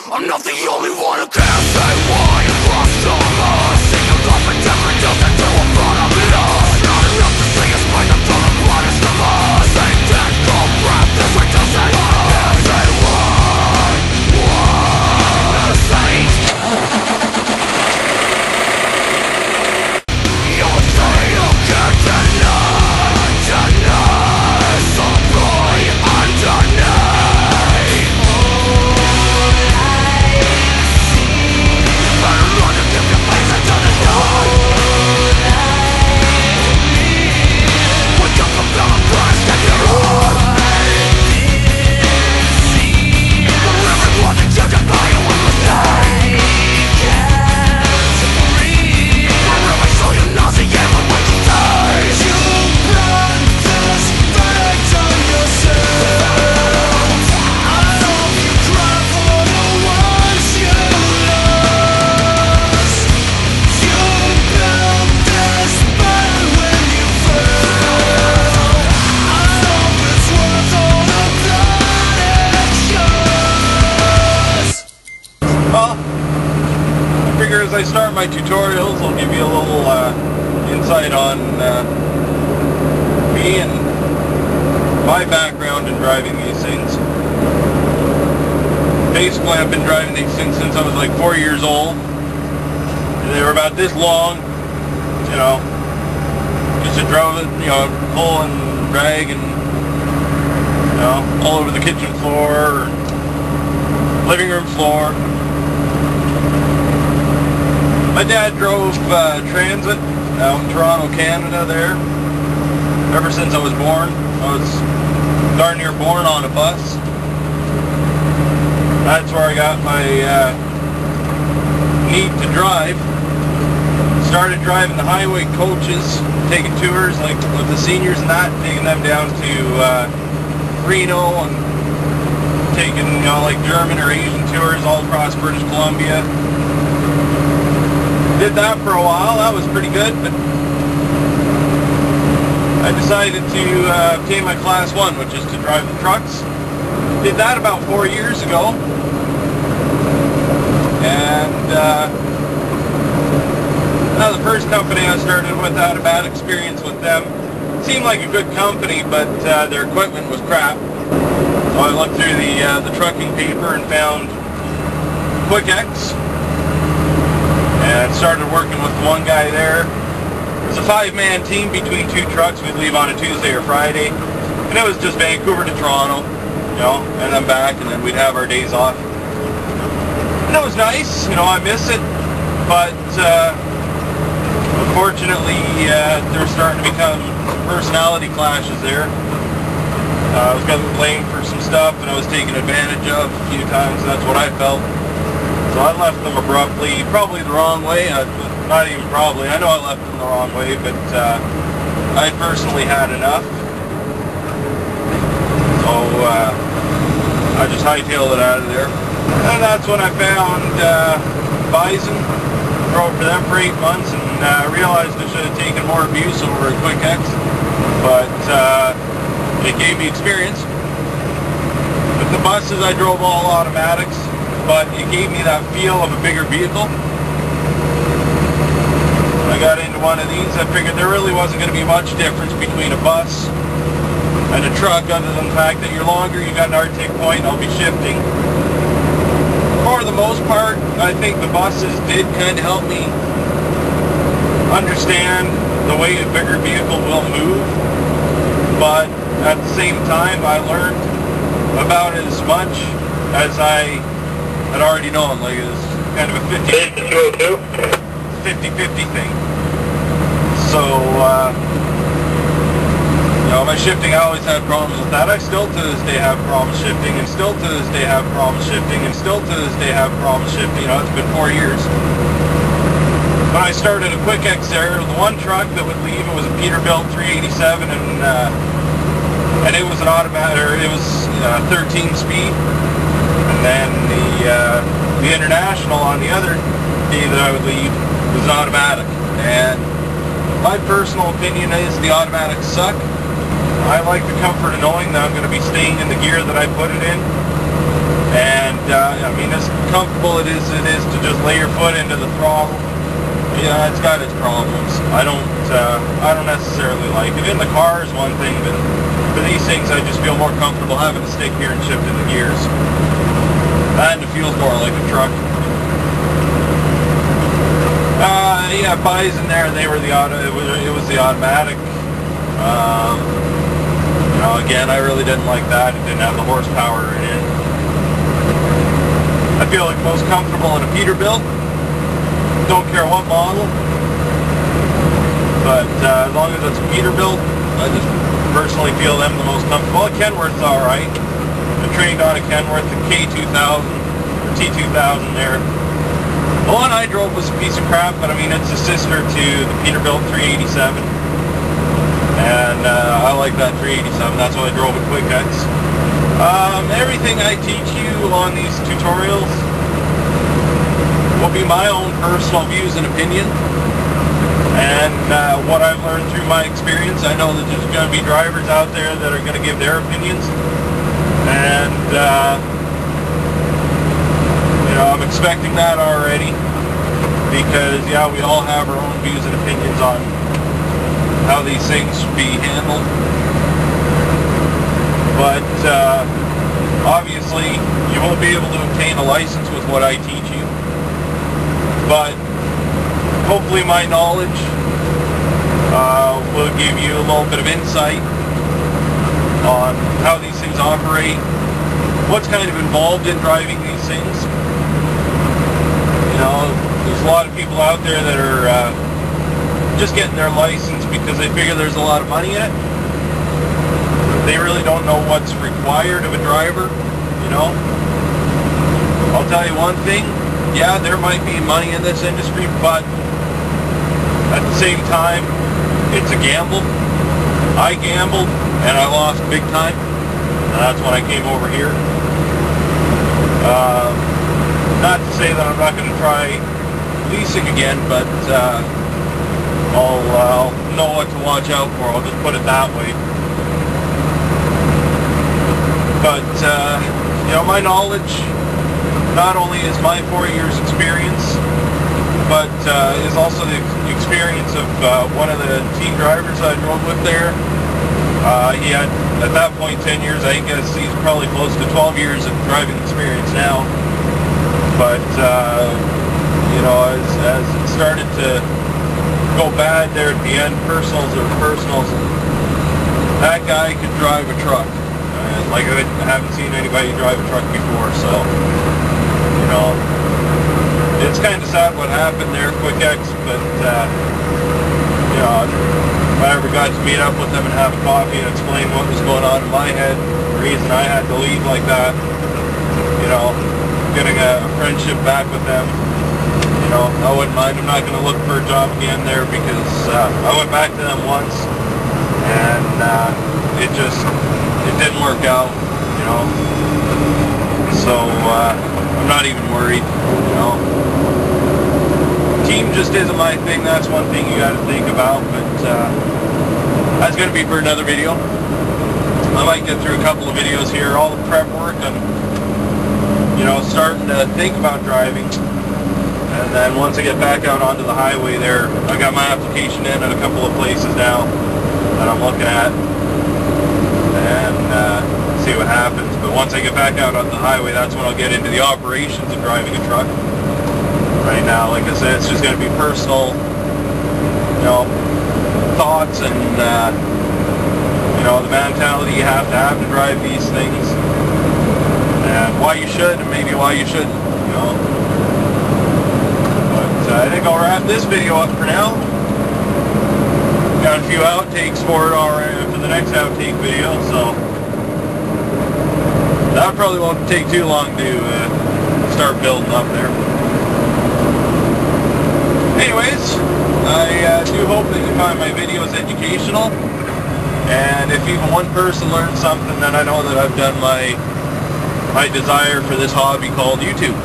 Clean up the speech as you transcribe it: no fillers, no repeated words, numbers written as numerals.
I'm not the only one who can't say why across the earth. See you life and death reduced into a product of us. Not enough to see us break them to the bloodiest of us. They can't go breath this reducing us. Everyone was saint. You'll say you can't deny, deny. So pray underneath. As I start my tutorials, I'll give you a little insight on me and my background in driving these things. Basically, I've been driving these things since I was like 4 years old. And they were about this long, you know. Used to drive it, you know, pull and drag and, you know, all over the kitchen floor, or living room floor. My dad drove transit out in Toronto, Canada there. Ever since I was born. I was darn near born on a bus. That's where I got my need to drive. Started driving the highway coaches, taking tours like with the seniors and that, taking them down to Reno and taking, you know, like German or Asian tours all across British Columbia. Did that for a while. That was pretty good, but I decided to obtain my Class 1, which is to drive the trucks. Did that about 4 years ago, and now the first company I started with, I had a bad experience with them. It seemed like a good company, but their equipment was crap. So I looked through the trucking paper and found QuickX. And started working with one guy there. It was a 5-man team between 2 trucks. We'd leave on a Tuesday or Friday. And it was just Vancouver to Toronto, you know, and then back, and then we'd have our days off. And it was nice, you know, I miss it. But unfortunately, there's starting to become personality clashes there. I was getting blamed for some stuff, and I was taken advantage of a few times. That's what I felt. So I left them abruptly, probably the wrong way. Not even probably. I know I left them the wrong way, but I personally had enough. So I just hightailed it out of there. And that's when I found Bison. Drove for them for 8 months, and realized I should have taken more abuse over a QuickX. But it gave me experience. With the buses, I drove all automatics. But it gave me that feel of a bigger vehicle. When I got into one of these, I figured there really wasn't going to be much difference between a bus and a truck, other than the fact that you're longer, you got an arctic point, I'll be shifting. For the most part, I think the buses did kind of help me understand the way a bigger vehicle will move. But at the same time, I learned about as much as I had already known. Like, it was kind of a 50-50 thing. So, you know, my shifting, I always had problems with that. I still to this day have problems shifting, and still to this day have problems shifting, and still to this day have problems shifting. You know, it's been 4 years. When I started a QuickX there, the one truck that would leave, it was a Peterbilt 387, and it was an automatic, or it was 13 speed. And then the International on the other day that I would leave was an automatic. And my personal opinion is the automatics suck. I like the comfort of knowing that I'm going to be staying in the gear that I put it in. And I mean, this comfortable it is to just lay your foot into the throttle, yeah, it's got its problems. I don't necessarily like it. In the car is one thing, but for these things I just feel more comfortable having to stick here and shift in the gears. And it feels more like a truck. Yeah, Bison there, they were the auto. It was the automatic. You know, again, I really didn't like that. It didn't have the horsepower in it. I feel like most comfortable in a Peterbilt. Don't care what model, but as long as it's a Peterbilt, I just personally feel them the most comfortable. Kenworth's alright. I trained on a Kenworth, the K2000, or T2000 there. The one I drove was a piece of crap, but I mean it's a sister to the Peterbilt 387, and I like that 387. That's why I drove at Quick X. Everything I teach you on these tutorials will be my own personal views and opinion, and what I've learned through my experience. I know that there's going to be drivers out there that are going to give their opinions, and you know, I'm expecting that already, because yeah, we all have our own views and opinions on how these things should be handled, but obviously you won't be able to obtain a license with what I teach you. But hopefully my knowledge will give you a little bit of insight on how these things operate, what's kind of involved in driving these things. You know, there's a lot of people out there that are just getting their license because they figure there's a lot of money in it. They really don't know what's required of a driver, you know. I'll tell you one thing. Yeah, there might be money in this industry, but at the same time, it's a gamble. I gambled, and I lost big time, and that's when I came over here. Not to say that I'm not going to try leasing again, but I'll know what to watch out for. I'll just put it that way. But, you know, my knowledge not only is my 4 years experience, but is also the experience of one of the team drivers I drove with there. He had, at that point, 10 years. I guess he's probably close to 12 years of driving experience now. But, you know, as it started to go bad there at the end, personals, that guy could drive a truck. Like, I haven't seen anybody drive a truck before, so, you know, it's kind of sad what happened there, Quick X, but, you know, if I ever got to meet up with them and have a coffee and explain what was going on in my head, the reason I had to leave like that, you know, getting a friendship back with them, you know, I wouldn't mind. I'm not going to look for a job again there, because I went back to them once, and it didn't work out, you know, so I'm not even worried, you know. Team just isn't my thing. That's one thing you got to think about, but that's going to be for another video. I might get through a couple of videos here, all the prep work. I'm, you know, starting to think about driving, and then once I get back out onto the highway there, I got my application in at a couple of places now that I'm looking at, and see what happens. But once I get back out on the highway, that's when I'll get into the operations of driving a truck. Right now, like I said, it's just going to be personal, you know, thoughts and, you know, the mentality you have to drive these things, and why you should and maybe why you shouldn't, you know. But I think I'll wrap this video up for now. Got a few outtakes for it already for the next outtake video, so that probably won't take too long to start building up there. Anyways, I do hope that you find my videos educational, and if even one person learns something, then I know that I've done my desire for this hobby called YouTube.